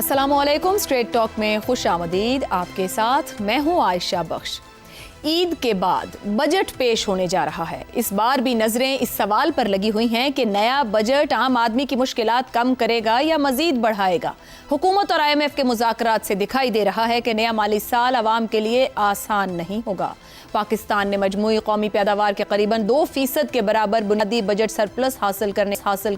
अस्सलामुअलैकुम। Straight talk में खुश आमदीद। आपके साथ मैं हूँ आयशा बख्श। ईद के बाद बजट पेश होने जा रहा है। इस बार भी नजरें इस सवाल पर लगी हुई हैं कि नया बजट आम आदमी की मुश्किलात कम करेगा या मजीद बढ़ाएगा। हुकूमत और IMF के मुज़ाकरात से दिखाई दे रहा है कि नया माली साल अवाम के लिए आसान नहीं होगा। पाकिस्तान ने मजमूई कौमी पैदावार के करीबन 2% के बराबर बुनियादी बजट सरप्लस हासिल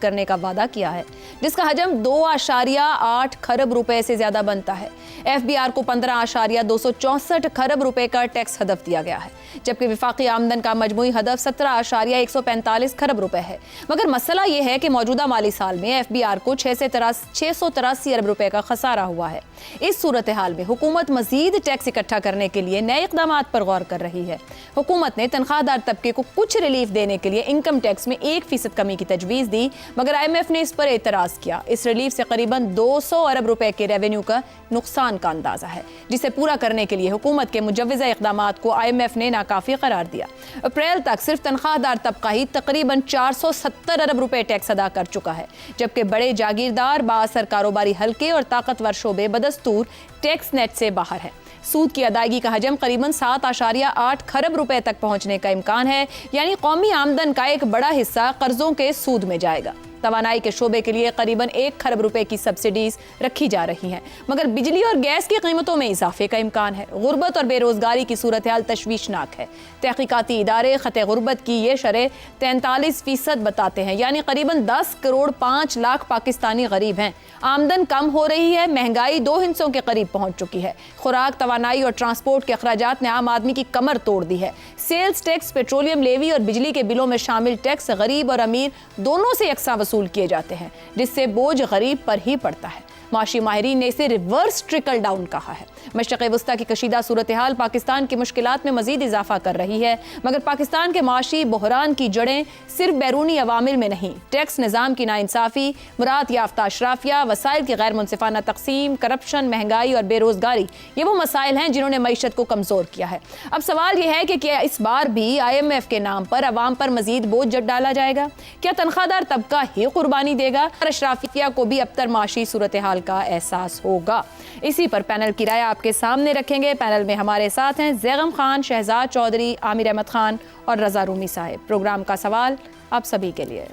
करने का वादा किया है, जिसका हजम 2.8 खरब रुपए से ज्यादा बनता है। FBR को 15.264 खरब रुपए का टैक्स हदफ दिया गया है, जबकि विफाकी आमदन का मजमूई हदफ 17.145 खरब रुपए है। मगर मसला यह है कि मौजूदा माली साल में FBR को 683 अरब रुपए का खसारा हुआ है। इस सूरत हाल में हुकूमत मजीद टैक्स इकट्ठा करने के लिए नए इकदाम पर गौर कर रही है। हुकूमत ने तनख्वाहदार तबके को कुछ रिलीफ देने के लिए इनकम टैक्स में 1% कमी की तजवीज़ दी, मगर IMF ने इस पर एतराज़ किया। इस रिलीफ से करीबन 200 अरब रुपए के रेवेन्यू का नुकसान का अंदाजा है, जिसे पूरा करने के लिए हुकूमत के मुजव्वज़ा इक़दाम को IMF ने नाकाफ़ी करार दिया। अप्रैल तक सिर्फ तनख्वाहदार तबका ही तकरीबन 470 अरब रुपए टैक्स अदा कर चुका है, जबकि बड़े जागीरदार, बाअसर कारोबारी हल्के और ताकतवर शोबे बदस्तूर टैक्स नेट से बाहर है। सूद की अदायगी का हजम करीबन 7.8 खरब रुपए तक पहुंचने का इम्कान है, यानी कौमी आमदन का एक बड़ा हिस्सा कर्जों के सूद में जाएगा। तवानाई के शोबे के लिए करीबन 1 खरब रुपए की सब्सिडीज रखी जा रही हैं, मगर बिजली और गैस की कीमतों में इजाफे का इम्कान है। गुर्बत और बेरोजगारी की सूरत हाल तशवीशनाक है। तहकीकाती इदारे खते गुर्बत की ये शरह 43% बताते हैं, यानी करीबन 10 करोड़ 5 लाख पाकिस्तानी गरीब हैं। आमदन कम हो रही है, महंगाई 2 हिस्सों के करीब पहुंच चुकी है। खुराक, तवानाई और ट्रांसपोर्ट के अखराजात ने आम आदमी की कमर तोड़ दी है। सेल्स टैक्स, पेट्रोलियम लेवी और बिजली के बिलों में शामिल टैक्स गरीब और अमीर दोनों से यकसा वसूल किए जाते हैं, जिससे बोझ गरीब पर ही पड़ता है। माशी माहिरीन ने इसे रिवर्स ट्रिकल डाउन कहा है। मशरक़ वस्ता की कशीदा सूरत हाल पाकिस्तान की मुश्किलात में मजीद इजाफा कर रही है, मगर पाकिस्तान के माशी बहरान की जड़ें सिर्फ बैरूनी अवामिल में नहीं, टैक्स निज़ाम की नाइंसाफ़ी, मुराद याफ्ता अशराफिया, वसाइल की गैर मुनसिफाना तकसीम, करप्शन, महंगाई और बेरोजगारी, ये वो मसाइल हैं जिन्होंने मईशत को कमज़ोर किया है। अब सवाल यह है कि क्या इस बार भी IMF के नाम पर अवाम पर मजीद बोझ जड़ डाला जाएगा? क्या तनख्वाहदार तबका ही कुर्बानी देगा? अशराफिया को भी अबतर माशी सूरत हाल का एहसास होगा? इसी पर पैनल की राय आपके सामने रखेंगे। पैनल में हमारे साथ हैं ज़ैगम खान, शहजाद चौधरी, आमिर अहमद खान और रजा रूमी साहिब। प्रोग्राम का सवाल आप सभी के लिए।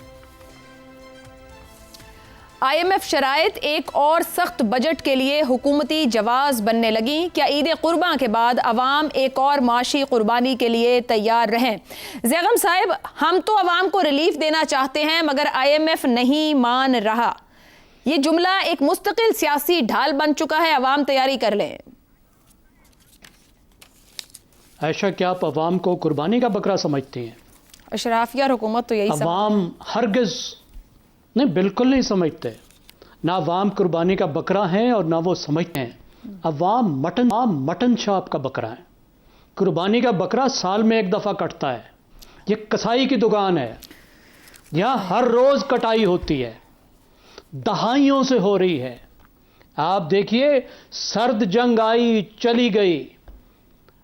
IMF शराइत एक और सख्त बजट के लिए हुकूमती जवाज बनने लगी। क्या ईद कुर्बान के बाद अवाम एक और माशी कुर्बानी के लिए तैयार रहें? ज़ैगम साहिब, हम तो अवाम को रिलीफ देना चाहते हैं, मगर IMF नहीं मान रहा। ये जुमला एक मुस्तकिल सियासी ढाल बन चुका है। अवाम तैयारी कर लें। ऐशा, क्या आप अवाम को कुर्बानी का बकरा समझती हैं? अशराफिया और हुकूमत तो यही अवाम हरगिज़ नहीं, बिल्कुल नहीं समझते। ना अवाम कुर्बानी का बकरा है और ना वो समझते हैं। अवाम मटन शाप का बकरा है। कुर्बानी का बकरा साल में एक दफ़ा कटता है। ये कसाई की दुकान है, यहाँ हर रोज़ कटाई होती है, दहाइयों से हो रही है। आप देखिए, सर्द जंग आई, चली गई,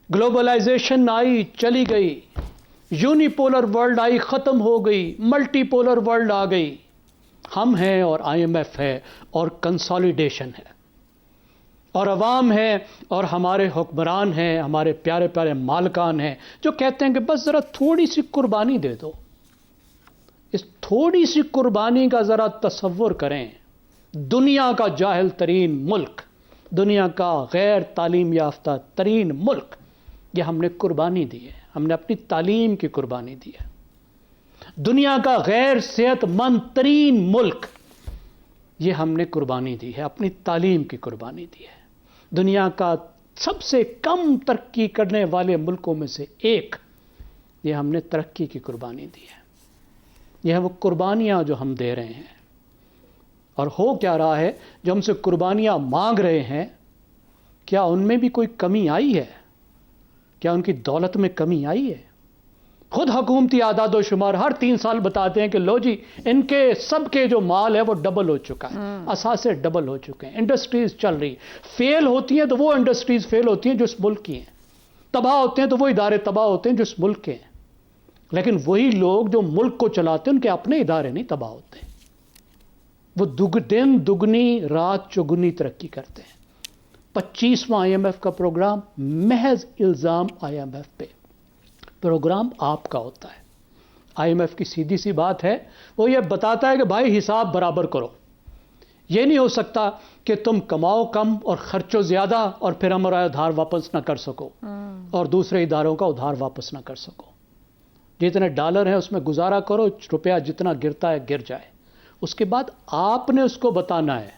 ग्लोबलाइजेशन आई, चली गई, यूनिपोलर वर्ल्ड आई, ख़त्म हो गई, मल्टीपोलर वर्ल्ड आ गई। हम हैं और IMF है और कंसोलिडेशन है और अवाम है और हमारे हुक्मरान हैं, हमारे प्यारे प्यारे मालकान हैं, जो कहते हैं कि बस ज़रा थोड़ी सी कुर्बानी दे दो। इस थोड़ी सी कुर्बानी का ज़रा तसव्वुर करें। दुनिया का जाहिल तरीन मुल्क, दुनिया का गैर तालीम याफ्ता तरीन मुल्क, ये हमने कुर्बानी दी है। हमने अपनी तालीम की कुर्बानी दी है। दुनिया का गैर सेहतमंद तरीन मुल्क, ये हमने कुर्बानी दी है, अपनी तालीम की कुर्बानी दी है। दुनिया का सबसे कम तरक्की करने वाले मुल्कों में से एक, ये हमने तरक्की की कुर्बानी दी है। यह है वो कुर्बानियाँ जो हम दे रहे हैं। और हो क्या रहा है, जो हमसे कुर्बानियाँ मांग रहे हैं, क्या उनमें भी कोई कमी आई है? क्या उनकी दौलत में कमी आई है? खुद हुकूमती आदाद व शुमार हर 3 साल बताते हैं कि लो जी, इनके सबके जो माल है वो डबल हो चुका है, असासे डबल हो चुके हैं, इंडस्ट्रीज चल रही। फेल होती हैं तो वो इंडस्ट्रीज फेल होती हैं जो इस मुल्क की हैं, तबाह होते हैं तो वो इदारे तबाह होते हैं जो इस मुल्क के हैं। लेकिन वही लोग जो मुल्क को चलाते हैं, उनके अपने इदारे नहीं तबाह होते। वो दिन दुगनी रात चौगुनी तरक्की करते हैं। 25वां IMF का प्रोग्राम महज इल्ज़ाम IMF पे, प्रोग्राम आपका होता है। IMF की सीधी सी बात है, वो ये बताता है कि भाई हिसाब बराबर करो। ये नहीं हो सकता कि तुम कमाओ कम और खर्चो ज़्यादा और फिर हमारा उधार वापस ना कर सको और दूसरे इदारों का उधार वापस ना कर सको। जितने डॉलर हैं उसमें गुजारा करो, रुपया जितना गिरता है गिर जाए। उसके बाद आपने उसको बताना है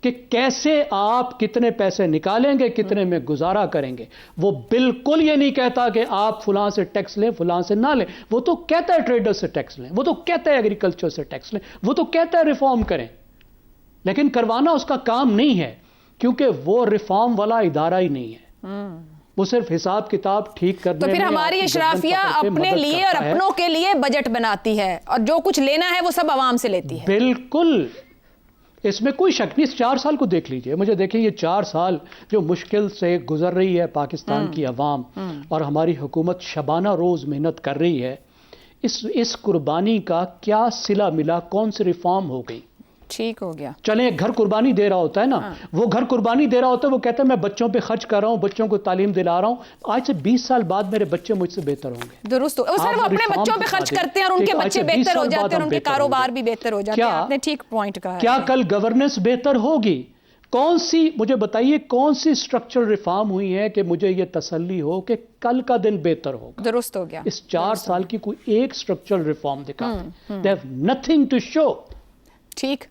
कि कैसे आप कितने पैसे निकालेंगे, कितने में गुजारा करेंगे। वो बिल्कुल ये नहीं कहता कि आप फलां से टैक्स लें, फलां से ना लें। वो तो कहता है ट्रेडर से टैक्स लें, वो तो कहता है एग्रीकल्चर से टैक्स लें, वो तो कहता है रिफॉर्म करें, लेकिन करवाना उसका काम नहीं है, क्योंकि वो रिफॉर्म वाला इदारा ही नहीं है। वो सिर्फ हिसाब किताब ठीक करने तो फिर हमारी अशराफिया अपने लिए और अपनों के लिए बजट बनाती है और जो कुछ लेना है वो सब आवाम से लेती है। बिल्कुल, इसमें कोई शक नहीं। इस 4 साल को देख लीजिए, मुझे देखिए ये 4 साल जो मुश्किल से गुजर रही है पाकिस्तान की अवाम और हमारी हुकूमत शबाना रोज मेहनत कर रही है, इस कुर्बानी का क्या सिला मिला, कौन सी रिफॉर्म हो गई? ठीक हो गया। चले एक घर कुर्बानी दे रहा होता है ना, वो घर कुर्बानी दे रहा होता है, वो कहता है मैं बच्चों पे खर्च कर रहा हूं, बच्चों को तालीम दिला रहा हूं, आज से 20 साल बाद मेरे बच्चे मुझसे बेहतर होंगे। दुरुस्त। सर वो अपने बच्चों पे खर्च करते हैं और उनके बच्चे बेहतर हो जाते हैं, उनके कारोबार भी बेहतर हो जाते हैं। आपने ठीक पॉइंट कहा। क्या कल गवर्नेंस बेहतर होगी? कौन सी, मुझे बताइए कौन सी स्ट्रक्चरल रिफॉर्म हुई है कि मुझे ये तसल्ली हो कि कल का दिन बेहतर होगा? दुरुस्त हो गया। इस 4 साल की कोई एक स्ट्रक्चरल रिफॉर्म दिखाते, they have nothing to show. ठीक,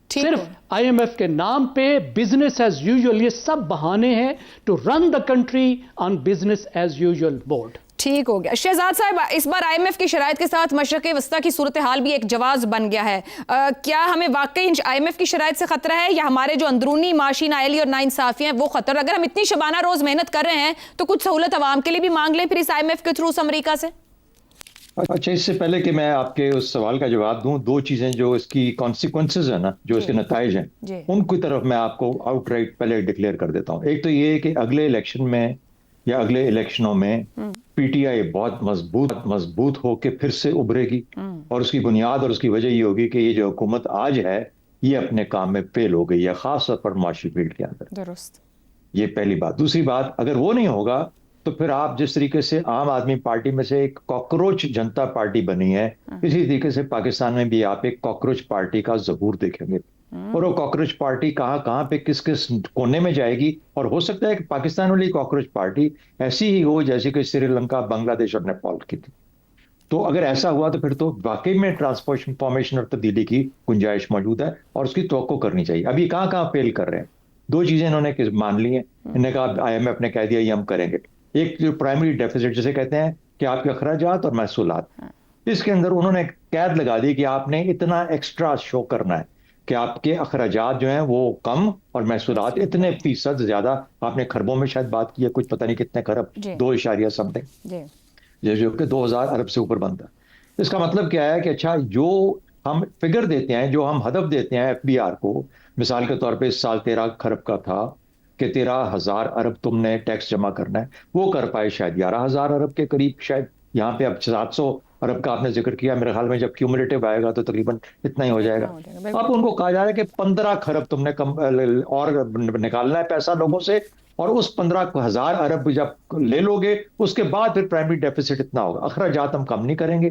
सिर्फ IMF के नाम पे बिजनेस एज यूजुअल, ये सब बहाने हैं to run the country on business as usual mode. ठीक हो गया। शहजाद साहब, इस बार IMF की शराइत के साथ मशरक़ वस्ता की सूरत हाल भी एक जवाज बन गया है। क्या हमें वाकई IMF की शराइत से खतरा है या हमारे जो अंदरूनी माशी नाअहली और नाइंसाफियां हैं वो खतरा? अगर हम इतनी शबाना रोज मेहनत कर रहे हैं तो कुछ सहूलत अवाम के लिए भी मांग लें फिर इस IMF के थ्रू अमेरिका से। अच्छा, इससे पहले कि मैं आपके उस सवाल का जवाब दूं, 2 चीजें जो इसकी कॉन्सिक्वेंसेज है ना, जो इसके नताइज हैं, उनकी तरफ मैं आपको आउटराइट पहले डिक्लेयर कर देता हूं। एक तो ये है कि अगले इलेक्शन में या अगले इलेक्शनों में PTI बहुत मजबूत होकर फिर से उभरेगी और उसकी बुनियाद और उसकी वजह ये होगी कि ये जो हुकूमत आज है ये अपने काम में फेल हो गई है, खास तौर पर माशी फील्ड के अंदर। दुरुस्त। ये पहली बात। दूसरी बात, अगर वो नहीं होगा तो फिर आप जिस तरीके से आम आदमी पार्टी में से एक कॉकरोच जनता पार्टी बनी है, इसी तरीके से पाकिस्तान में भी आप एक कॉकरोच पार्टी का ज़हूर देखेंगे। और वो कॉकरोच पार्टी कहाँ पे किस किस कोने में जाएगी, और हो सकता है कि पाकिस्तान वाली कॉकरोच पार्टी ऐसी ही हो जैसे कि श्रीलंका, बांग्लादेश और नेपाल की थी। तो अगर ऐसा हुआ तो फिर तो वाकई में ट्रांसफॉर्मेशन और तब्दीली की गुंजाइश मौजूद है और उसकी तवक्को करनी चाहिए। अभी कहाँ फेल कर रहे हैं? 2 चीजें इन्होंने मान ली हैं। इन्होंने कहा, IMF ने कह दिया ये हम करेंगे। एक जो प्राइमरी डेफिसिट जिसे कहते हैं कि आपके अखराजात और महसूलात, इसके अंदर उन्होंने कैद लगा दी कि आपने इतना एक्स्ट्रा शो करना है कि आपके अखराजात जो हैं वो कम और महसूलात इतने फीसद ज्यादा। आपने खरबों में शायद बात की है, कुछ पता नहीं कितने खरब, 2 समथिंग, जो कि 2000 अरब से ऊपर बनता है। इसका मतलब क्या है कि अच्छा, जो हम फिगर देते हैं, जो हम हदफ देते हैं FBR को, मिसाल के तौर पे इस साल 13 खरब का था कि 13,000 अरब तुमने टैक्स जमा करना है, वो कर पाए शायद 11,000 अरब के करीब। शायद यहाँ पे अब 700 अरब का आपने जिक्र किया, मेरे ख्याल में जब क्यूमुलेटिव आएगा तो तकरीबन इतना ही हो जाएगा। अब उनको कहा जा रहा है कि 15 खरब तुमने और निकालना है पैसा लोगों से, और उस 15,000 अरब जब ले लोगे उसके बाद फिर प्राइमरी डेफिसिट इतना होगा। अखराजात हम कम नहीं करेंगे,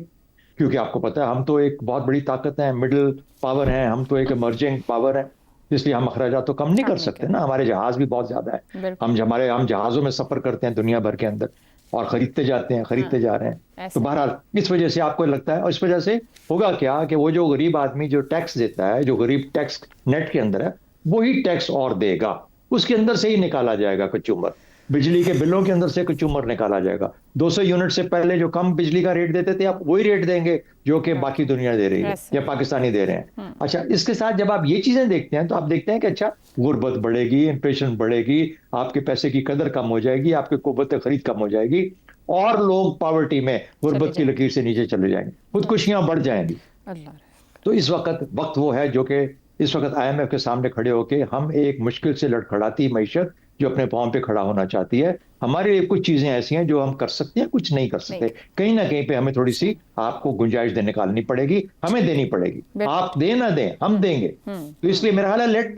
क्योंकि आपको पता है हम तो एक बहुत बड़ी ताकत है, मिडिल पावर है, हम तो एक इमर्जिंग पावर है, इसलिए हम अखराजात तो कम नहीं कर सकते ना। हमारे जहाज भी बहुत ज्यादा है, हम जहाजों में सफर करते हैं दुनिया भर के अंदर और खरीदते जाते हैं, खरीदते जा रहे हैं। तो बहरहाल इस वजह से आपको लगता है, और इस वजह से होगा क्या कि वो जो गरीब आदमी जो टैक्स देता है, जो गरीब टैक्स नेट के अंदर है, वही टैक्स और देगा, उसके अंदर से ही निकाला जाएगा कंज्यूमर। बिजली के बिलों के अंदर से कंज्यूमर निकाला जाएगा। 200 यूनिट से पहले जो कम बिजली का रेट देते थे, आप वही रेट देंगे जो कि बाकी दुनिया दे रही है या पाकिस्तानी दे रहे हैं। अच्छा, इसके साथ जब आप ये चीजें देखते हैं तो आप देखते हैं कि अच्छा, गुर्बत बढ़ेगी, इन्फ्लेशन बढ़ेगी, आपके पैसे की कदर कम हो जाएगी, आपकी कुव्वत खरीद कम हो जाएगी और लोग पॉवर्टी में, गुर्बत की लकीर से नीचे चले जाएंगे, खुदकुशियां बढ़ जाएंगी। तो इस वक्त वो है जो कि इस वक्त IMF के सामने खड़े होके हम एक मुश्किल से लड़खड़ाती मईशत जो अपने पांव पे खड़ा होना चाहती है, हमारे लिए कुछ चीजें ऐसी हैं जो हम कर सकते हैं, कुछ नहीं कर सकते। कहीं ना कहीं पे हमें थोड़ी सी आपको गुंजाइश दे निकालनी पड़ेगी, हमें देनी पड़ेगी। आप दें ना दें, हम देंगे। तो इसलिए मेरा हाल है, लेट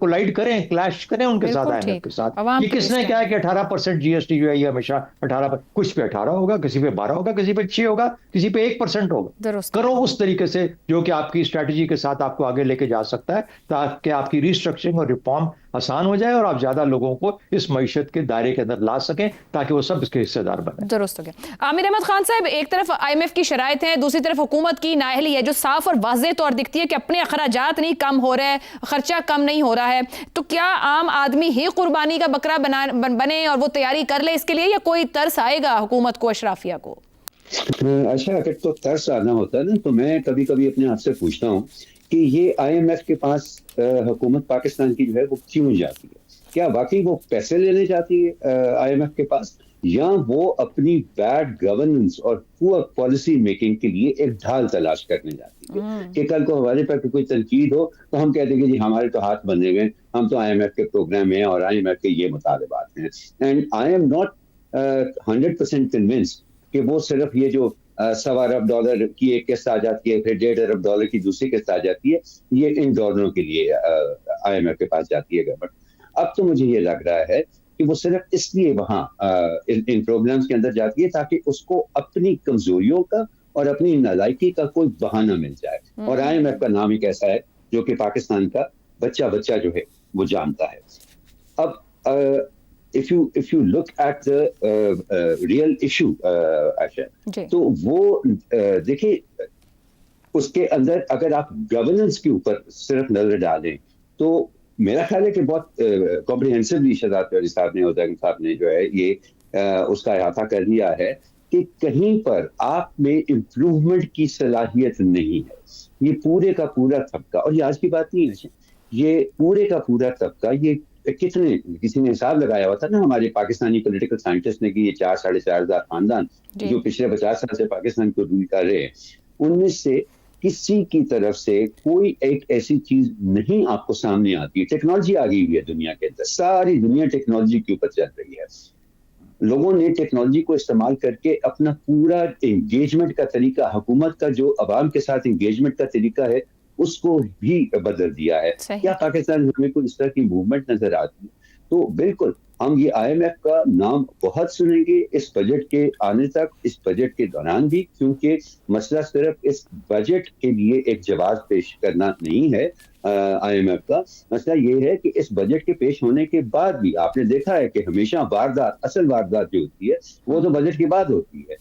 कोलाइड करें, क्लैश करें उनके साथ, IMF के साथ। ये किसने क्या है कि 18% GST जो है ये हमेशा 18, कुछ पे 18 होगा, किसी पे 12 होगा, किसी पे 6 होगा, किसी पे 1% होगा। करो उस तरीके से जो कि आपकी स्ट्रैटेजी के साथ आपको आगे लेके जा सकता है, ताकि आपकी रिस्ट्रक्चरिंग और रिफॉर्म आसान हो जाए और आप ज्यादा लोगों को इस मईशत के दायरे के अंदर ला सकें, ताकि वो सब इसके हिस्सेदार बने। दुरुस्त हो गया। आमिर अहमद खान साहब, एक तरफ IMF की शराइत है, दूसरी तरफ हुकूमत की नाअहली है जो साफ और वाज़ेह तौर दिखती है कि अपने अखराजात नहीं कम हो रहे, खर्चा कम नहीं हो रहा है। तो क्या आम आदमी ही कुर्बानी का बकरा बने और वो तैयारी कर ले इसके लिए, या कोई तरस आएगा हुकूमत को, अशराफिया को? अच्छा, अगर तो तरस आना होता है ना, तो मैं कभी कभी अपने आप से पूछता हूँ कि ये IMF के पास हुकूमत पाकिस्तान की जो है वो क्यों जाती है? क्या वाकई वो पैसे लेने जाती है IMF के पास, या वो अपनी बैड गवर्नेंस और पुअर पॉलिसी मेकिंग के लिए एक ढाल तलाश करने जाती है कि कल को हमारे पर कोई तनकीद हो तो हम कहते हैं कि जी हमारे तो हाथ बंधे हुए, हम तो IMF के प्रोग्राम में और IMF के ये मुतालबात हैं। And I am not 100% convinced कि वो सिर्फ ये जो $1.25 अरब की एक किस्त आ जाती है, फिर $1.5 अरब की दूसरी किस्त आ जाती है, ये इन डॉलरों के लिए IMF के पास जाती है गवर्नमेंट। अब तो मुझे ये लग रहा है कि वो सिर्फ इसलिए वहाँ इन प्रोग्राम्स के अंदर जाती है ताकि उसको अपनी कमजोरियों का और अपनी नालायकी का कोई बहाना मिल जाए। और IMF का नाम एक ऐसा है जो कि पाकिस्तान का बच्चा बच्चा जो है वो जानता है। अब if you look at the real issue, आशा, तो वो देखिए उसके अंदर अगर आप गवर्नेंस के ऊपर सिर्फ नजर डालें तो मेरा ख्याल है कि बहुत कॉम्प्रिहेंसिवली शहजाद चौधरी साहब ने, उदय साहब ने जो है ये उसका अहाता कर लिया है कि कहीं पर आप में इम्प्रूवमेंट की सलाहियत नहीं है। ये पूरे का पूरा तबका, और ये आज की बात नहीं है, ये पूरे का पूरा तबका, ये कितने, किसी ने हिसाब लगाया हुआ था ना हमारे पाकिस्तानी पॉलिटिकल साइंटिस्ट ने, कि ये 4-4.5 हजार खानदान जो पिछले 50 साल से पाकिस्तान को रूल कर रहे हैं, उनमें से किसी की तरफ से कोई एक ऐसी चीज नहीं आपको सामने आती है। टेक्नोलॉजी आ गई हुई है दुनिया के अंदर, सारी दुनिया टेक्नोलॉजी के ऊपर चल रही है। लोगों ने टेक्नोलॉजी को इस्तेमाल करके अपना पूरा एंगेजमेंट का तरीका, हुकूमत का जो अवाम के साथ एंगेजमेंट का तरीका है, उसको भी बदल दिया है। क्या पाकिस्तान में कोई इस तरह की मूवमेंट नजर आती है? तो बिल्कुल हम ये IMF का नाम बहुत सुनेंगे इस बजट के आने तक, इस बजट के दौरान भी, क्योंकि मसला सिर्फ इस बजट के लिए एक जवाब पेश करना नहीं है। IMF का मसला ये है कि इस बजट के पेश होने के बाद भी आपने देखा है कि हमेशा वारदात, असल वारदात जो होती है वो तो बजट के बाद होती है।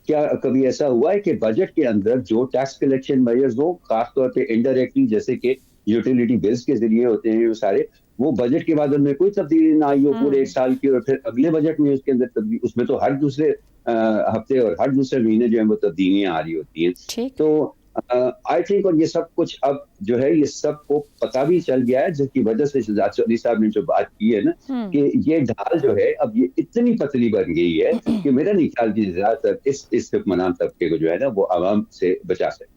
क्या कभी ऐसा हुआ है कि बजट के अंदर जो टैक्स कलेक्शन मेजर्स हो, खासतौर पे इनडायरेक्टली, जैसे कि यूटिलिटी बिल्स के जरिए होते हैं वो सारे, वो बजट के बाद उनमें कोई तब्दीली ना आई हो पूरे एक साल की, और फिर अगले बजट में उसके अंदर तब्दीली, उसमें तो हर दूसरे हफ्ते और हर दूसरे महीने जो है वो तब्दीलियां आ रही होती हैं। तो आई थिंक, और ये सब कुछ अब जो है ये सबको पता भी चल गया है, जिसकी वजह से शहजाद चौधरी साहब ने जो बात की है ना, कि ये ढाल जो है अब ये इतनी पतली बन गई है कि मेरा नहीं ख्याल कि ज्यादातर इस हुक्मरान तबके को जो है ना वो आवाम से बचा सके।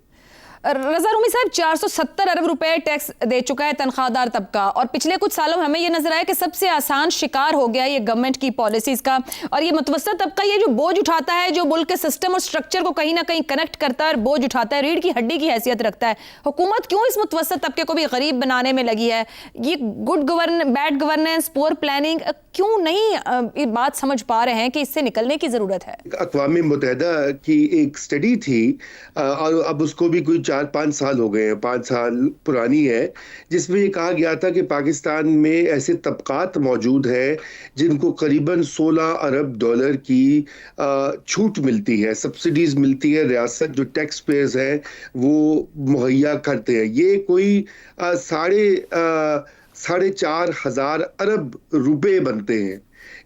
रजा रूमी साहब, 470 अरब रुपए टैक्स दे चुका है तनख्वाहदार तबका, और पिछले कुछ सालों में हमें यह नजर आया कि सबसे आसान शिकार हो गया ये गवर्नमेंट की पॉलिसीज का। और ये मुतवस्सित तबका ये जो बोझ उठाता है, जो मुल्क के सिस्टम और स्ट्रक्चर को कहीं ना कहीं कनेक्ट करता है और बोझ उठाता है, रीढ़ की हड्डी की हैसियत रखता है। हुकूमत क्यों इस मुतवस्सित तबके को भी गरीब बनाने में लगी है? ये बैड गवर्नेंस, पुअर प्लानिंग, क्यों नहीं ये बात समझ पा रहे हैं कि इससे निकलने की जरूरत है? अक़वाम मुत्तहिदा की एक स्टडी थी, और अब उसको भी कोई 4-5 साल हो गए हैं, 5 साल पुरानी है, जिसमें ये कहा गया था कि पाकिस्तान में ऐसे तबकात मौजूद हैं जिनको करीबन $16 अरब की छूट मिलती है, सब्सिडीज मिलती है, रियासत जो टैक्स पेयर्स हैं वो मुहैया करते हैं। ये कोई 4.5 हजार अरब रुपए बनते हैं।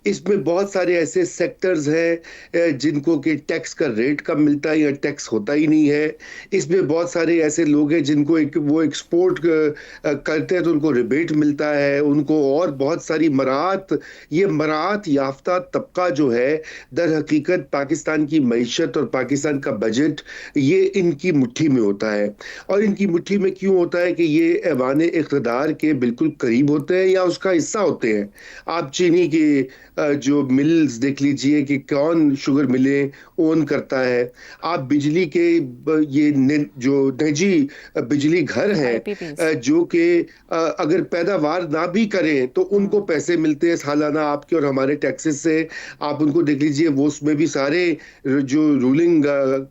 इसमें बहुत सारे ऐसे सेक्टर्स हैं जिनको कि टैक्स का रेट कम मिलता है या टैक्स होता ही नहीं है। इसमें बहुत सारे ऐसे लोग हैं जिनको वो एक्सपोर्ट करते हैं तो उनको रिबेट मिलता है उनको, और बहुत सारी मराहत, ये मराहत याफ्ता तबका जो है दर हकीकत पाकिस्तान की मईशत और पाकिस्तान का बजट ये इनकी मुट्ठी में होता है। और इनकी मुट्ठी में क्यों होता है कि ये ऐवान इक़्तिदार के बिल्कुल करीब होते हैं या उसका हिस्सा होते हैं। आप चीनी के जो मिल्स देख लीजिए कि कौन शुगर मिलें ओन करता है। आप बिजली के जो निजी बिजली घर हैं जो कि अगर पैदावार ना भी करें तो उनको पैसे मिलते हैं सालाना आपके और हमारे टैक्सेस से। आप उनको देख लीजिए, वो उसमें भी सारे जो रूलिंग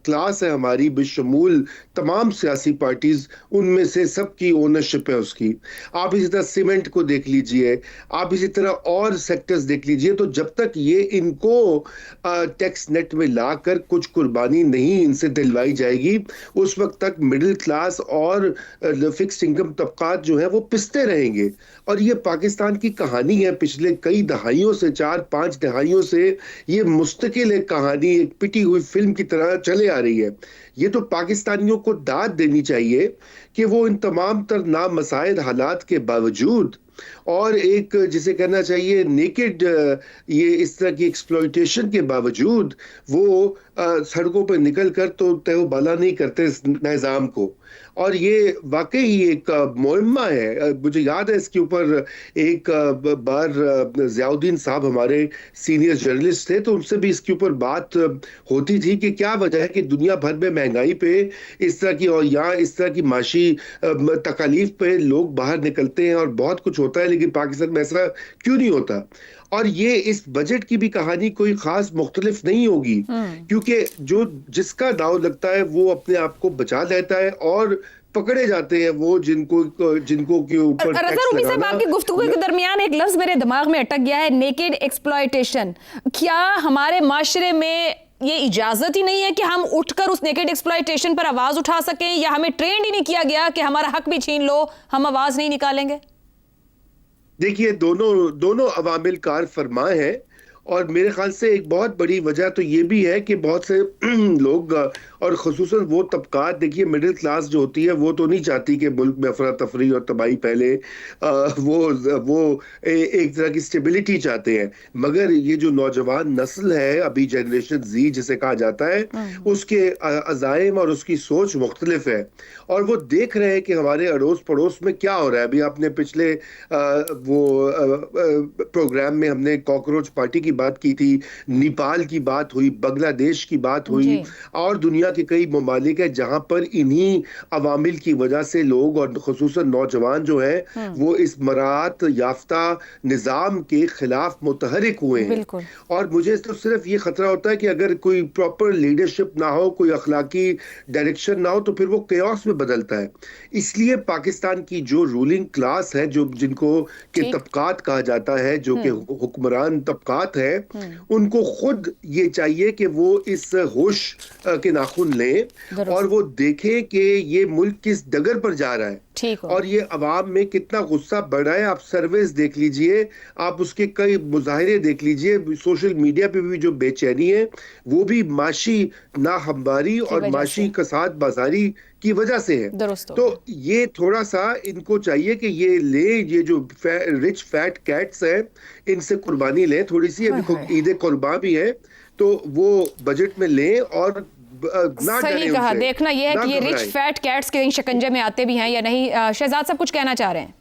क्लास है हमारी बिशमूल तमाम सियासी पार्टीज, उनमें से सबकी ओनरशिप है उसकी। आप इसी तरह सीमेंट को देख लीजिए, आप इसी तरह और सेक्टर्स देख लीजिए। तो जब तक ये इनको टैक्स नेट में लाकर कुछ कुर्बानी नहीं इनसे दिलवाई जाएगी उस वक्त तक मिडिल क्लास और फिक्स्ड इनकम तबकात जो है वो पिसते रहेंगे। और ये पाकिस्तान की कहानी है पिछले कई दहाइयों से, 4-5 दहाइयों से ये मुस्तकिल एक कहानी एक पिटी हुई फिल्म की तरह चले आ रही है। ये तो पाकिस्तानियों को दाद देनी चाहिए कि वो इन तमाम तर नामसाइल हालात के बावजूद और एक जिसे कहना चाहिए नेकेड ये इस तरह की एक्सप्लॉइटेशन के बावजूद वो सड़कों पर निकल कर तो तहबाला नहीं करते इस निज़ाम को। और ये वाकई एक मुहिम्मा है। मुझे याद है इसके ऊपर एक बार ज़ियाउद्दीन साहब हमारे सीनियर जर्नलिस्ट थे तो उनसे भी इसके ऊपर बात होती थी कि क्या वजह है कि दुनिया भर में महंगाई पे इस तरह की और यहाँ इस तरह की माशी तकालीफ पे लोग बाहर निकलते हैं और बहुत कुछ होता है, लेकिन पाकिस्तान में ऐसा क्यों नहीं होता। और ये इस बजट की भी कहानी कोई खास मुख्तलिफ नहीं होगी क्योंकि जो जिसका दाव लगता है वो अपने आप को बचा लेता है और पकड़े जाते हैं वो जिनको के ऊपर रज़ा रूमी साहब, आपकी गुफ्तगू के दरमियान एक लफ्ज मेरे दिमाग में अटक गया है, नेकेड एक्सप्लॉयटेशन। क्या हमारे माशरे में ये इजाजत ही नहीं है कि हम उठकर उस नेकेड एक्सप्लॉयटेशन पर आवाज उठा सकें, या हमें ट्रेंड ही नहीं किया गया कि हमारा हक भी छीन लो हम आवाज नहीं निकालेंगे? देखिए, दोनों अवामिल कार फरमा है और मेरे ख्याल से एक बहुत बड़ी वजह तो ये भी है कि बहुत से लोग और ख़ुसूसन वो तबकात, देखिए मिडिल क्लास जो होती है वो तो नहीं चाहती कि मुल्क में अफरा तफरी और तबाही फैले, वो एक तरह की स्टेबिलिटी चाहते हैं। मगर ये जो नौजवान नस्ल है अभी जनरेशन जी जिसे कहा जाता है, उसके अज़ाइम और उसकी सोच मुख्तलिफ है और वो देख रहे हैं कि हमारे अड़ोस पड़ोस में क्या हो रहा है। अभी आपने पिछले प्रोग्राम में हमने कॉकरोच पार्टी की बात की थी, नेपाल की बात हुई, बांग्लादेश की बात हुई और दुनिया के कई ममालिक है जहां पर इन्हीं अवामिल की वजह से लोग और खुसूसन नौजवान जो है वो इस मराहत याफ्ता निज़ाम के खिलाफ मुतहरिक हुए हैं। और मुझे तो सिर्फ ये खतरा होता है कि अगर कोई प्रॉपर लीडरशिप ना हो, कोई अखलाकी डायरेक्शन ना हो तो फिर वो केओस में बदलता है। इसलिए पाकिस्तान की जो रूलिंग क्लास है, जो जिनको के तबकात कहा जाता है, जो कि हुक्मरान तबकात है, उनको खुद ये चाहिए कि वो इस होश के नाखून लें और वो देखें कि ये मुल्क किस डगर पर जा रहा है और ये अवाम में कितना गुस्सा बढ़ रहा है। आप सर्वेस देख लीजिए, आप उसके कई मुजाहिरे देख लीजिए, सोशल मीडिया पे भी जो बेचैनी है वो भी माशी नाहमवारी और माशी कसाद बाजारी की वजह से है। तो ये थोड़ा सा इनको चाहिए कि ये ले, ये जो रिच फैट कैट्स हैं इनसे कुर्बानी लें थोड़ी सी। अभी ईद कुर्बान भी है तो वो बजट में लें और सही कहा। देखना यह है कि ये रिच फैट कैट्स के शिकंजे में आते भी हैं या नहीं। शहजाद साहब कुछ कहना चाह रहे हैं?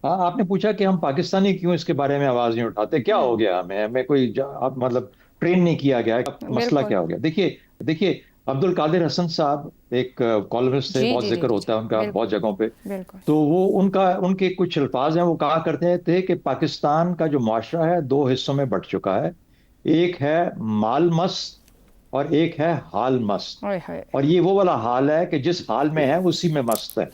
हाँ, आपने पूछा कि हम पाकिस्तानी क्यों इसके बारे में आवाज नहीं उठाते, क्या हो गया हमें कोई मतलब ट्रेन नहीं किया गया, मसला क्या हो गया? देखिए अब्दुल कादिर हसन साहब एक कॉलमिस्ट थे, बहुत जिक्र होता है उनका बहुत जगहों पे। तो वो उनके कुछ अल्फाज हैं, वो कहा करते थे कि पाकिस्तान का जो मुआशरा है 2 हिस्सों में बढ़ चुका है, एक है माल मस्त और एक है हाल मस्त। और ये वो वाला हाल है कि जिस हाल में है उसी में मस्त है।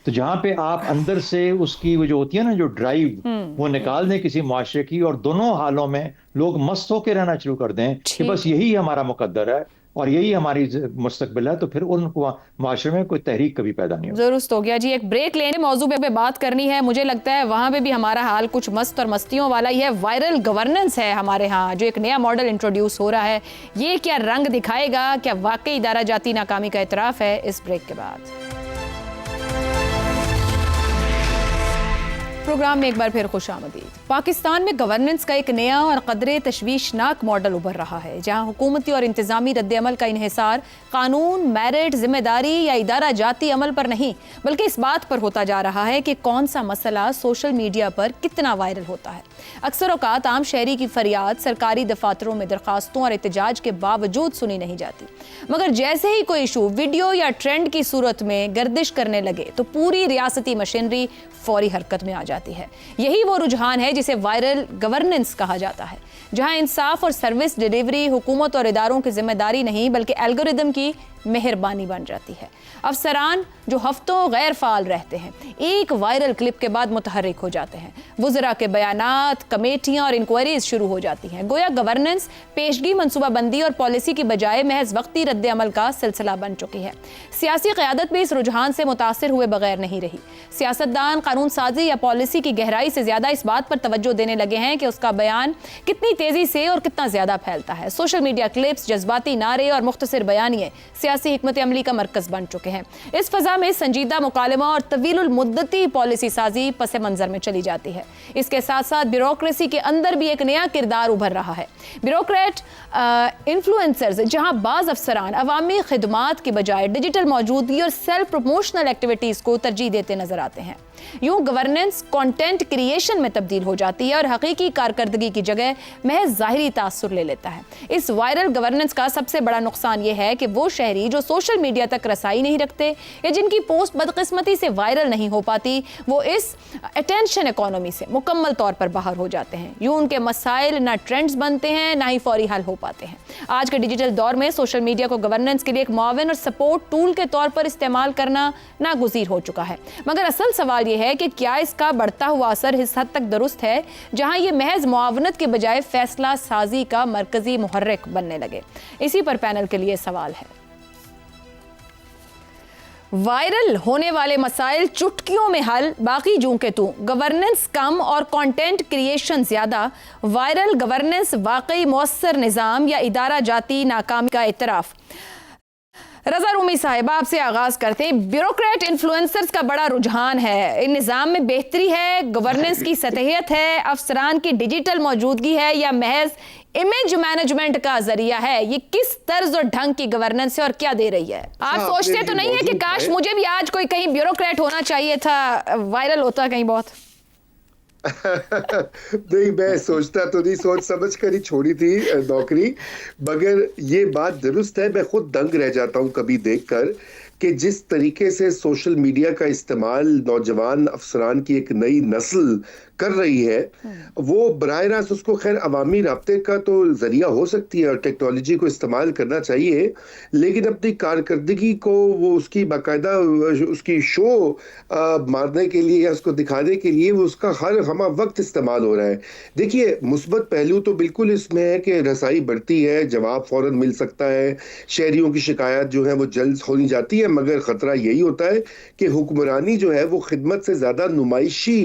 तो जहां पे आप अंदर से उसकी वो जो होती है ना जो ड्राइव वो निकाल दें किसी मुआशरे की और दोनों हालों में लोग मस्त होकर रहना शुरू कर दें कि बस यही हमारा मुकद्दर है, और यही हमारी मुस्तकबिल है, तो फिर उन माशरे में कोई तहरीक कभी पैदा नहीं होगी। दुरुस्त हो गया जी। एक ब्रेक लेने मौजू पे बात करनी है। मुझे लगता है वहां पे भी हमारा हाल कुछ मस्त और मस्तियों वाला ही है। वायरल गवर्नेंस है हमारे यहाँ, जो एक नया मॉडल इंट्रोड्यूस हो रहा है। ये क्या रंग दिखाएगा? क्या वाकई इदारा जाती नाकामी का एतराफ है? इस ब्रेक के बाद प्रोग्राम में एक बार फिर खुशामदीद। पाकिस्तान में गवर्नेंस का एक नया और कदरे तशवीशनाक मॉडल उभर रहा है, जहां हुकूमती और इंतजामी रद्द-ए-अमल का इन्हिसार कानून, मेरिट, जिम्मेदारी या इदारा जाती अमल पर नहीं, बल्कि इस बात पर होता जा रहा है कि कौन सा मसला सोशल मीडिया पर कितना वायरल होता है। अक्सर औकात आम शहरी की फरियाद सरकारी दफातरों में दरखास्तों और एहतजाज के बावजूद सुनी नहीं जाती, मगर जैसे ही कोई इशू वीडियो या ट्रेंड की सूरत में गर्दिश करने लगे तो पूरी रियासती मशीनरी फौरी हरकत में आ जाती है। यही वो रुझान है जिसे वायरल गवर्नेंस कहा जाता है, जहां इंसाफ और सर्विस डिलीवरी हुकूमत और इदारों की जिम्मेदारी नहीं बल्कि एल्गोरिदम की मेहरबानी बन जाती है। अफसरान जो हफ्तों गैर फाल रहते हैं, एक वायरल क्लिप के बाद मुतहर्रिक हो जाते हैं। वुज़रा के बयानात, कमेटियां और इंक्वायरीज शुरू हो जाती हैं। गोया गवर्नेंस पेशगी, मनसूबाबंदी और पॉलिसी की बजाय महज वक्ती रद्द अमल का सिलसिला बन चुकी है। सियासी क़यादत भी इस रुझान से मुतासिर हुए बगैर नहीं रही। सियासतदान कानून साजी या पॉलिसी की गहराई से ज़्यादा इस बात पर तवज्जो देने लगे हैं कि उसका बयान कितनी तेज़ी से और कितना ज़्यादा फैलता है। सोशल मीडिया क्लिप्स, जज्बाती नारे और मुख्तसर बयानिए सियासी हिकमत अमली का मरकज़ बन चुके हैं। इस फजा में संजीदा मुकालमा और तवीलुल मुद्दती पॉलिसी साजी पस मंजर में चली जाती है। इसके साथ साथ ब्यूरोक्रेसी के अंदर भी एक नया किरदार उभर रहा है। ब्यूरोक्रेट इन्फ्लुएंसर्स, जहां बाज अफसरान अवामी खिदमात के बजाय डिजिटल मौजूदगी और सेल्फ प्रमोशनल एक्टिविटीज़ को तरजीह देते नजर आते हैं। यूं गवर्नेंस कंटेंट क्रिएशन में तब्दील हो जाती है और हकीकी कारकर्दगी की जगह महज ज़ाहिरी तासुर ले लेता है। इस वायरल गवर्नेंस का सबसे बड़ा नुकसान यह है कि वो शहरी जो सोशल मीडिया तक रसाई नहीं रखते या जिनकी पोस्ट बदकिस्मती से वायरल नहीं हो पाती, वो इस अटेंशन इकोनॉमी से मुकम्मल तौर पर बाहर हो जाते हैं। यूं उनके मसाइल ना ट्रेंड्स बनते हैं, ना ही फौरी हल हो पाते हैं। आज के डिजिटल दौर में सोशल मीडिया को गवर्नेंस के लिए एक मुआविन और सपोर्ट टूल के तौर पर इस्तेमाल करना नागुज़ीर हो चुका है। मगर असल सवाल यह है कि क्या इसका बढ़ता हुआ असर इस हद तक दुरुस्त है जहां ये महज मुआवनत के बजाय फैसला साजी का मरकजी मुहर्रिक बनने लगे? इसी पर पैनल के लिए सवाल है। वायरल होने वाले मसाइल चुटकियों में हल, बाकी जूं के तू। गवर्नेंस कम और कंटेंट क्रिएशन ज्यादा। वायरल गवर्नेंस वाकई मौसर निज़ाम या इदारा जाती नाकामी का इतराफ? रज़ा रूमी साहिब, आपसे आगाज करते हैं। ब्यूरोक्रेट इन्फ्लुएंसर्स का बड़ा रुझान है, इन निज़ाम में बेहतरी है, गवर्नेंस की सतहियत है, अफसरान की डिजिटल मौजूदगी है या महज इमेज मैनेजमेंट का जरिया है? ये किस तर्ज और ढंग की गवर्नेंस है और क्या दे रही है? आप सोचते तो नहीं है कि काश मुझे भी आज कोई कहीं ब्यूरोक्रेट होना चाहिए था, वायरल होता कहीं बहुत? नहीं, मैं सोचता तो नहीं, सोच समझ कर ही छोड़ी थी नौकरी। मगर ये बात दुरुस्त है, मैं खुद दंग रह जाता हूँ कभी देखकर कि जिस तरीके से सोशल मीडिया का इस्तेमाल नौजवान अफसरान की एक नई नस्ल कर रही है, वो बराह रास्त उसको खैर अवामी राब्ते का तो जरिया हो सकती है और टेक्नोलॉजी को इस्तेमाल करना चाहिए, लेकिन अपनी कारकर्दगी को वो उसकी बाकायदा उसकी शो मारने के लिए या उसको दिखाने के लिए वो उसका हर हमा वक्त इस्तेमाल हो रहा है। देखिए, मुस्बत पहलू तो बिल्कुल इसमें है कि रसाई बढ़ती है, जवाब फौरन मिल सकता है, शहरियों की शिकायत जो है वो जल्द होनी जाती है, मगर खतरा यही होता है कि हुक्मरानी जो है वो खिदमत से ज्यादा नुमाइशी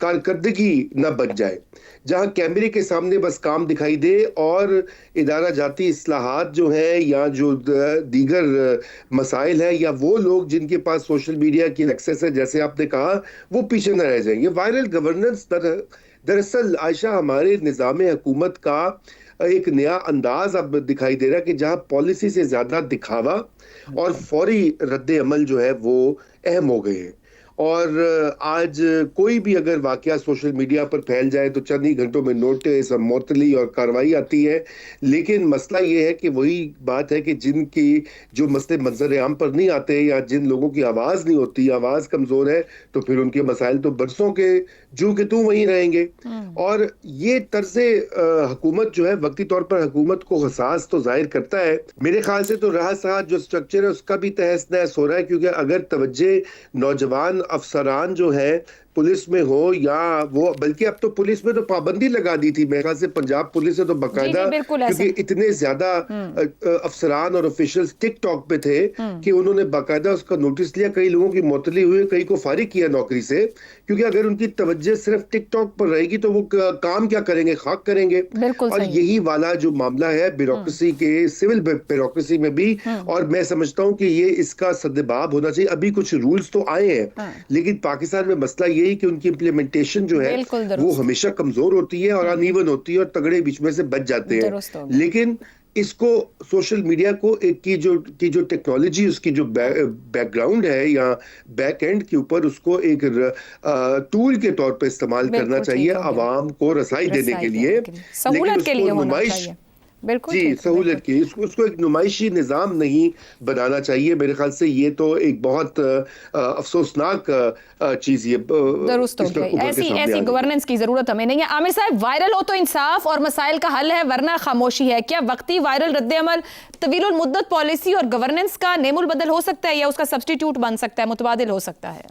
कारकर्दगी न बच जाए, जहां कैमरे के सामने बस काम दिखाई दे और इदारा जाती इस्लाहात जो है या जो दीगर मसाइल है या वो लोग जिनके पास सोशल मीडिया की एक्सेस है, जैसे आपने कहा, वो पीछे न रह जाएंगे। वायरल गवर्नेंस दरअसल आयशा हमारे निज़ाम हुकूमत का एक नया अंदाज अब दिखाई दे रहा है कि जहां पॉलिसी से ज्यादा दिखावा और फौरी रद्द अमल जो है वो अहम हो गए हैं। और आज कोई भी अगर वाकया सोशल मीडिया पर फैल जाए तो चंद ही घंटों में नोटिस, मुअत्तली और कार्रवाई आती है। लेकिन मसला ये है कि वही बात है कि जिनकी जो मसले मंजर आम पर नहीं आते या जिन लोगों की आवाज़ नहीं होती, आवाज़ कमज़ोर है, तो फिर उनके मसाइल तो बरसों के जू के तू वहीं रहेंगे। और ये तर्ज़े हुकूमत जो है वक्ती तौर पर हुकूमत को हसास तो जाहिर करता है। मेरे ख्याल से तो रहा सहा जो स्ट्रक्चर है उसका भी तहस नहस हो रहा है, क्योंकि अगर तवज्जे नौजवान अफसरान जो है पुलिस में हो या वो, बल्कि अब तो पुलिस में तो पाबंदी लगा दी थी मेरे ख्याल से, पंजाब पुलिस ने तो बकायदा, क्योंकि इतने ज्यादा अफसरान और ऑफिशियल्स टिकटॉक पे थे कि उन्होंने बकायदा उसका नोटिस लिया, कई लोगों की मुअत्तली हुई, कई को फारिग किया नौकरी से, क्योंकि अगर उनकी तवज्जो सिर्फ टिकटॉक पर रहेगी तो वो काम क्या करेंगे, खाक करेंगे। और यही वाला जो मामला है ब्यूरोक्रेसी के, सिविल ब्यूरोक्रेसी में भी, और मैं समझता हूं कि ये इसका सद्देबाब होना चाहिए। अभी कुछ रूल्स तो आए हैं, लेकिन पाकिस्तान में मसला यही कि उनकी इम्प्लीमेंटेशन जो है वो हमेशा कमजोर होती है और अनइवन होती है और तगड़े बीच में से बच जाते हैं। लेकिन इसको सोशल मीडिया को एक की जो टेक्नोलॉजी, उसकी जो बैकग्राउंड है या बैक एंड के ऊपर, उसको एक टूल के तौर पे इस्तेमाल करना चाहिए आवाम को रसाई देने के लिए, सहूलत के लिए होना चाहिए। बिल्कुल जी, सहूलत की, उसको एक नुमाइशी निज़ाम नहीं बनाना चाहिए। मेरे ख्याल से ये तो एक बहुत अफसोसनाक चीज़ ये दुरुस्त हो गई। ऐसी गवर्नेंस की जरूरत हमें नहीं है। आमिर साहब, वायरल हो तो इंसाफ और मसाइल का हल है, वरना खामोशी है। क्या वक्ती वायरल रद्द-ए-अमल तवीलुल मुद्दत पॉलिसी और गवर्नेंस का नेमुल बदल हो सकता है या उसका सब्स्टिट्यूट बन सकता है, मुतबादिल हो सकता है?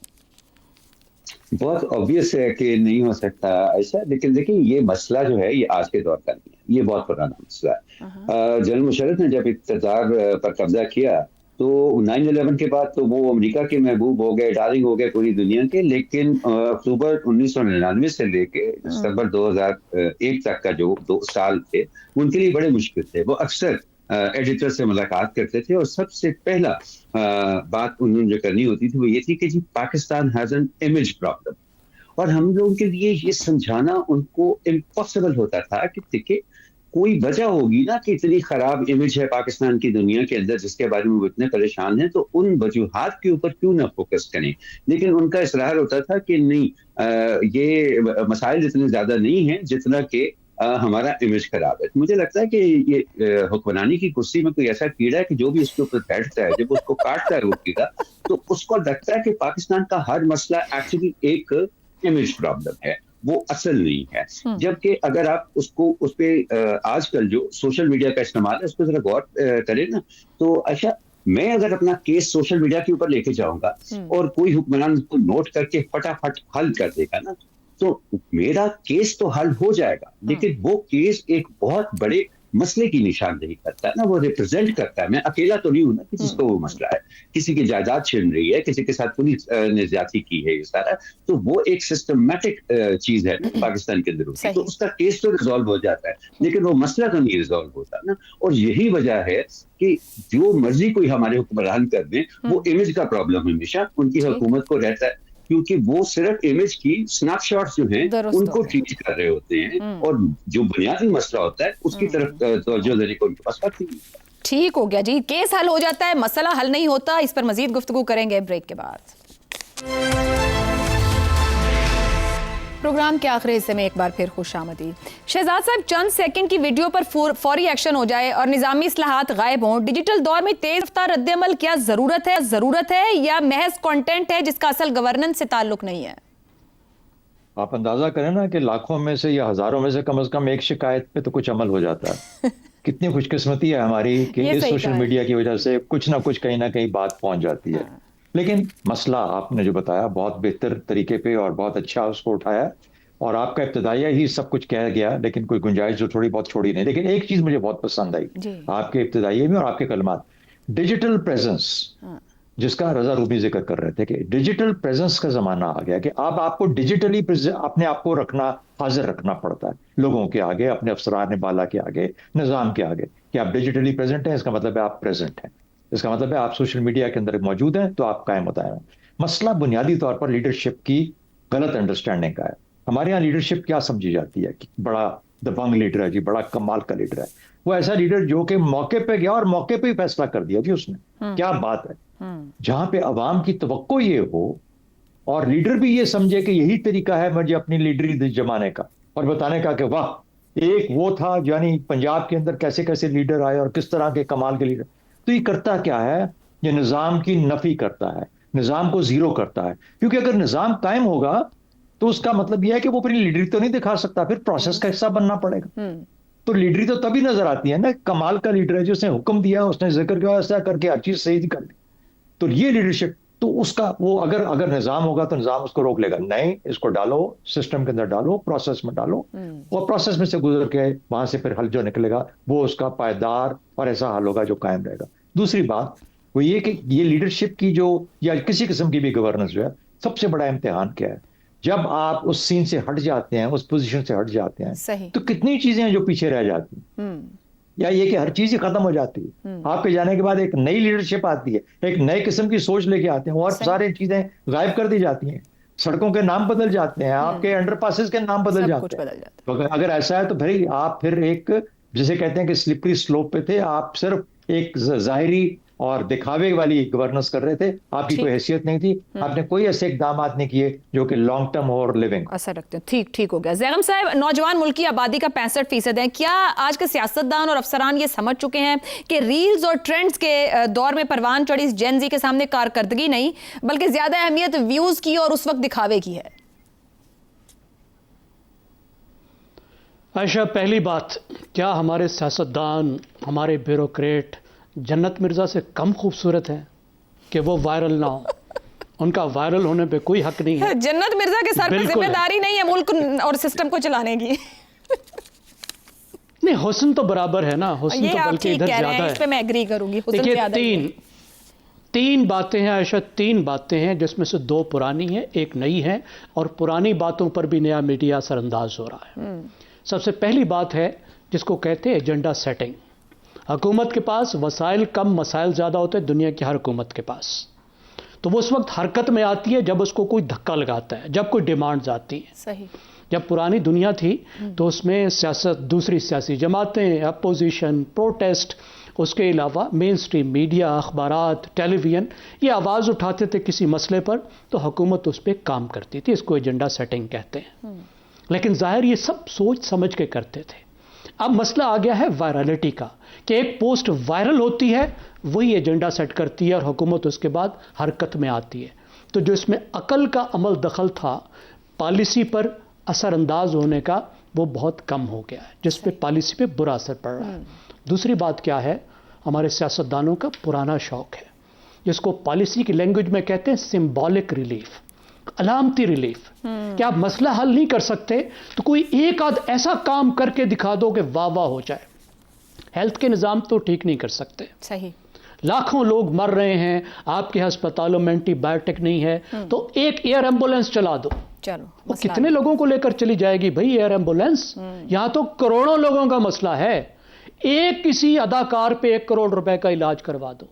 बहुत ऑब्वियस है कि नहीं हो सकता ऐसा, लेकिन देखिए ये मसला जो है ये आज के दौर का नहीं है, ये बहुत पुराना मसला है। जनरल मुशर्रफ ने जब इक़्तिदार पर कब्जा किया तो 9/11 के बाद तो वो अमेरिका के महबूब हो गए, डार्लिंग हो गए पूरी दुनिया के, लेकिन अक्टूबर 1999 से लेके सितंबर 2001 तक का जो 2 साल थे उनके लिए बड़े मुश्किल थे। वो अक्सर एडिटर से मुलाकात करते थे और सबसे पहला बात उन्होंने जो करनी होती थी वो ये थी कि जी Pakistan has an image problem, और हम लोगों के लिए ये समझाना उनको इम्पॉसिबल होता था कि देखिए कोई वजह होगी ना कि इतनी खराब इमेज है पाकिस्तान की दुनिया के अंदर जिसके बारे में वो इतने परेशान हैं, तो उन वजूहात के ऊपर क्यों ना फोकस करें। लेकिन उनका इसरार होता था कि नहीं, ये मसाइल इतने ज्यादा नहीं है जितना कि हमारा इमेज खराब है। मुझे लगता है कि ये हुक्मरानी की कुर्सी में कोई ऐसा कीड़ा है कि जो भी उसके ऊपर बैठता है, जब उसको काटता है वो कीड़ा, तो उसको लगता है कि पाकिस्तान का हर मसला एक्चुअली एक इमेज प्रॉब्लम है, वो असल नहीं है। जबकि अगर आप उसको उस पर आजकल जो सोशल मीडिया का इस्तेमाल है उस पर जरा गौर करें ना, तो अच्छा मैं अगर अपना केस सोशल मीडिया के ऊपर लेके जाऊंगा और कोई हुक्मरान उसको नोट करके फटाफट हल कर देगा ना, तो मेरा केस तो हल हो जाएगा, लेकिन वो केस एक बहुत बड़े मसले की निशानदेही करता है ना, वो रिप्रेजेंट करता है। मैं अकेला तो नहीं हूं ना कि जिसको वो मसला है, किसी की जायदाद छिन रही है, किसी के साथ पुलिस ने ज्यादती की है, ये सारा तो वो एक सिस्टमैटिक चीज है ना पाकिस्तान के अंदर, तो उसका केस तो रिजॉल्व हो जाता है, लेकिन वो मसला तो नहीं रिजॉल्व होता ना। और यही वजह है कि जो मर्जी कोई हमारे हुक्मरान कर दे, वो इमेज का प्रॉब्लम हमेशा उनकी हुकूमत को रहता है, क्योंकि वो सिर्फ इमेज की स्नैपशॉट्स जो हैं उनको ट्रीट कर रहे होते हैं, और जो बुनियादी मसला होता है उसकी तरफ तवज्जो देने को उनके पास वक्त नहीं है। ठीक हो गया जी, केस हल हो जाता है, मसला हल नहीं होता। इस पर मजीद गुफ्तगू करेंगे ब्रेक के बाद। प्रोग्राम के आखिरी हिस्से में एक बार फिर खुशामदीद। शहजाद साहब, चंद सेकंड की वीडियो पर फौरी एक्शन हो जाए और निज़ामी इस्लाहात गायब हों, डिजिटल दौर में तेज रफ्तार रद्द-ए-अमल क्या ज़रूरत है या महज कंटेंट है जिसका असल गवर्नेंस से ताल्लुक नहीं है? आप अंदाजा करें ना कि लाखों में से या हजारों में से कम एक शिकायत पे तो कुछ अमल हो जाता है। कितनी खुशकिस्मती है हमारी कि इस सोशल मीडिया की वजह से कुछ ना कुछ कहीं ना कहीं बात पहुंच जाती है। लेकिन मसला आपने जो बताया बहुत बेहतर तरीके पे और बहुत अच्छा उसको उठाया, और आपका इब्तिदाइया ही सब कुछ कह गया, लेकिन कोई गुंजाइश जो थोड़ी बहुत छोड़ी नहीं। लेकिन एक चीज मुझे बहुत पसंद आई आपके इब्तिदाइये में और आपके कलमात, डिजिटल प्रेजेंस, जिसका रजा रूबी जिक्र कर रहे थे कि डिजिटल प्रेजेंस का जमाना आ गया कि अब आपको डिजिटली अपने आप को रखना, हाजिर रखना पड़ता है लोगों के आगे, अपने अफसरान बाला के आगे, निजाम के आगे, कि आप डिजिटली प्रेजेंट हैं, इसका मतलब है आप प्रेजेंट हैं, इसका मतलब है आप सोशल मीडिया के अंदर मौजूद हैं, तो आप कायम होता है। मसला बुनियादी तौर पर लीडरशिप की गलत अंडरस्टैंडिंग का है। हमारे यहाँ लीडरशिप क्या समझी जाती है कि बड़ा दबंग लीडर है जी, बड़ा कमाल का लीडर है। वो ऐसा लीडर जो कि मौके पे गया और मौके पे ही फैसला कर दिया जी उसने। क्या बात है, जहां पे अवाम की तवक्को ये हो और लीडर भी ये समझे कि यही तरीका है मुझे अपनी लीडरी जमाने का और बताने का कि वाह एक वो था, यानी पंजाब के अंदर कैसे कैसे लीडर आए और किस तरह के कमाल के लीडर। तो ये करता क्या है, ये निज़ाम की नफी करता है, निज़ाम को जीरो करता है। क्योंकि अगर निज़ाम कायम होगा तो उसका मतलब यह है कि वो अपनी लीडरी तो नहीं दिखा सकता, फिर प्रोसेस का हिस्सा बनना पड़ेगा। तो लीडरी तो तभी नजर आती है ना, कमाल का लीडर है जिसने हुक्म दिया, उसने जिक्र किया, ऐसा करके हर चीज सही कर दी। तो ये लीडरशिप तो उसका वो अगर निजाम होगा तो निजाम उसको रोक लेगा, नहीं इसको डालो सिस्टम के अंदर डालो, प्रोसेस में डालो, और प्रोसेस में से गुजर के वहां से फिर हल जो निकलेगा वो उसका पायदार और ऐसा हल होगा जो कायम रहेगा। दूसरी बात वो ये कि ये लीडरशिप की जो या किसी किस्म की भी गवर्नेंस जो है, सबसे बड़ा इम्तिहान क्या है, जब आप उस सीन से हट जाते हैं, उस पोजीशन से हट जाते हैं, तो कितनी चीजें हैं जो पीछे रह जाती हैं, या ये कि हर चीज ही खत्म हो जाती है। आपके जाने के बाद एक नई लीडरशिप आती है, एक नए किस्म की सोच लेके आते हैं, और सारी चीजें गायब कर दी जाती हैं, सड़कों के नाम बदल जाते हैं, आपके अंडरपासेस के नाम बदल जाते हैं। तो अगर ऐसा है तो भाई आप फिर एक, जिसे कहते हैं कि स्लिपरी स्लोप पे थे, आप सिर्फ एक जाहिरी और दिखावे वाली गवर्नेंस कर रहे थे, आपकी कोई हैसियत नहीं थी, आपने कोई ऐसे इकदामात नहीं किए जो कि लॉन्ग टर्म और लिविंग असर रखते हैं। ठीक हो गया। ज़ैगम साहब, नौजवान मुल्क की आबादी का 65% है, क्या आज के सियासतदान और अफसरान ये समझ चुके हैं कि रील्स और ट्रेंड्स के दौर में परवान चढ़ी इस जेन ज़ी के सामने कारकर्दगी नहीं बल्कि ज्यादा अहमियत व्यूज की और उस वक्त दिखावे की है? आयशा, पहली बात, क्या हमारे सियासतदान, हमारे ब्यूरोक्रेट जन्नत मिर्जा से कम खूबसूरत है कि वो वायरल ना हो? उनका वायरल होने पे कोई हक नहीं है। जन्नत मिर्जा के सर पे जिम्मेदारी नहीं है मुल्क और सिस्टम को चलाने की। नहीं, हुस्न तो बराबर है ना, हुस्न तो बल्कि इधर ज्यादा है। इस पे मैं एग्री करूंगी, हुस्न ज्यादा है। तीन बातें हैं आयशा, तीन बातें हैं जिसमें से दो पुरानी हैं, एक नई है, और पुरानी बातों पर भी नया मीडिया असरअंदाज हो रहा है। सबसे पहली बात है जिसको कहते हैं एजेंडा सेटिंग। हुकूमत के पास वसाइल कम, मसाइल ज़्यादा होते हैं दुनिया की हर हुकूमत के पास। तो वो उस वक्त हरकत में आती है जब उसको कोई धक्का लगाता है, जब कोई डिमांड्स आती हैं। सही। जब पुरानी दुनिया थी तो उसमें सियासत, दूसरी सियासी जमातें, अपोजिशन, प्रोटेस्ट, उसके अलावा मेन स्ट्रीम मीडिया, अखबारात, टेलीविज़न, ये आवाज़ उठाते थे किसी मसले पर तो हुकूमत उस पर काम करती थी। इसको एजेंडा सेटिंग कहते हैं। लेकिन जाहिर ये सब सोच समझ के करते थे। अब मसला आ गया है वायरलिटी का, कि एक पोस्ट वायरल होती है, वही एजेंडा सेट करती है और हुकूमत उसके बाद हरकत में आती है। तो जो इसमें अकल का अमल दखल था, पॉलिसी पर असरअंदाज होने का, वो बहुत कम हो गया है, जिस पे पॉलिसी पे बुरा असर पड़ रहा है। दूसरी बात क्या है, हमारे सियासतदानों का पुराना शौक है जिसको पॉलिसी की लैंग्वेज में कहते हैं सिंबॉलिक रिलीफ, अलामती रिलीफ। कि आप मसला हल नहीं कर सकते तो कोई एक आध ऐसा काम करके दिखा दो कि वाह वाह हो जाए। हेल्थ के निज़ाम तो ठीक नहीं कर सकते, सही, लाखों लोग मर रहे हैं, आपके अस्पतालों में एंटीबायोटिक नहीं है तो एक एयर एम्बुलेंस चला दो, चलो वो कितने लोगों को लेकर चली जाएगी भाई एयर एम्बुलेंस? यहां तो करोड़ों लोगों का मसला है, एक किसी अदाकार पे 1 करोड़ रुपए का इलाज करवा दो,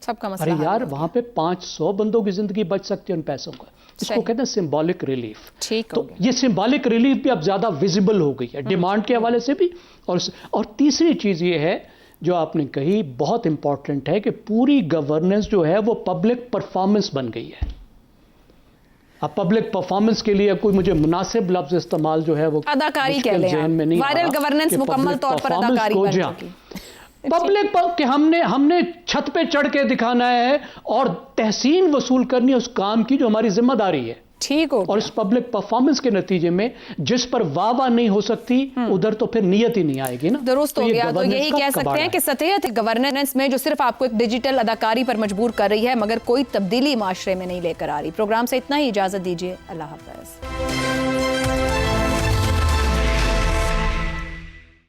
सबका मसला। अरे यार वहां पे 500 बंदों की जिंदगी बच सकती है उन पैसों का। इसको कहते हैं सिंबॉलिक रिलीफ। ठीक तो ये सिंबॉलिक रिलीफ भी अब ज्यादा विजिबल हो गई है डिमांड के हवाले से भी। और तीसरी चीज ये है जो आपने कही, बहुत इंपॉर्टेंट है, कि पूरी गवर्नेंस जो है वो पब्लिक परफॉर्मेंस बन गई है। अब पब्लिक परफॉर्मेंस के लिए कोई मुझे मुनासिब लफ्ज इस्तेमाल जो है वो अदाकारी कह लें, वायरल गवर्नेंस मुकम्मल तौर पर अदाकारी बन चुकी। पब्लिक कि हमने छत पे चढ़ के दिखाना है और तहसीन वसूल करनी है उस काम की जो हमारी जिम्मेदारी है। ठीक हो। और इस पब्लिक परफॉर्मेंस के नतीजे में जिस पर वाह वाह नहीं हो सकती उधर तो फिर नियत ही नहीं आएगी ना। दुरुस्त हो गया। तो यही कह सकते हैं कि सतहियत गवर्नेंस में जो सिर्फ आपको एक डिजिटल अदाकारी पर मजबूर कर रही है मगर कोई तब्दीली माशरे में नहीं लेकर आ रही। प्रोग्राम से इतना ही, इजाजत दीजिए, अल्लाह हाफ़िज़।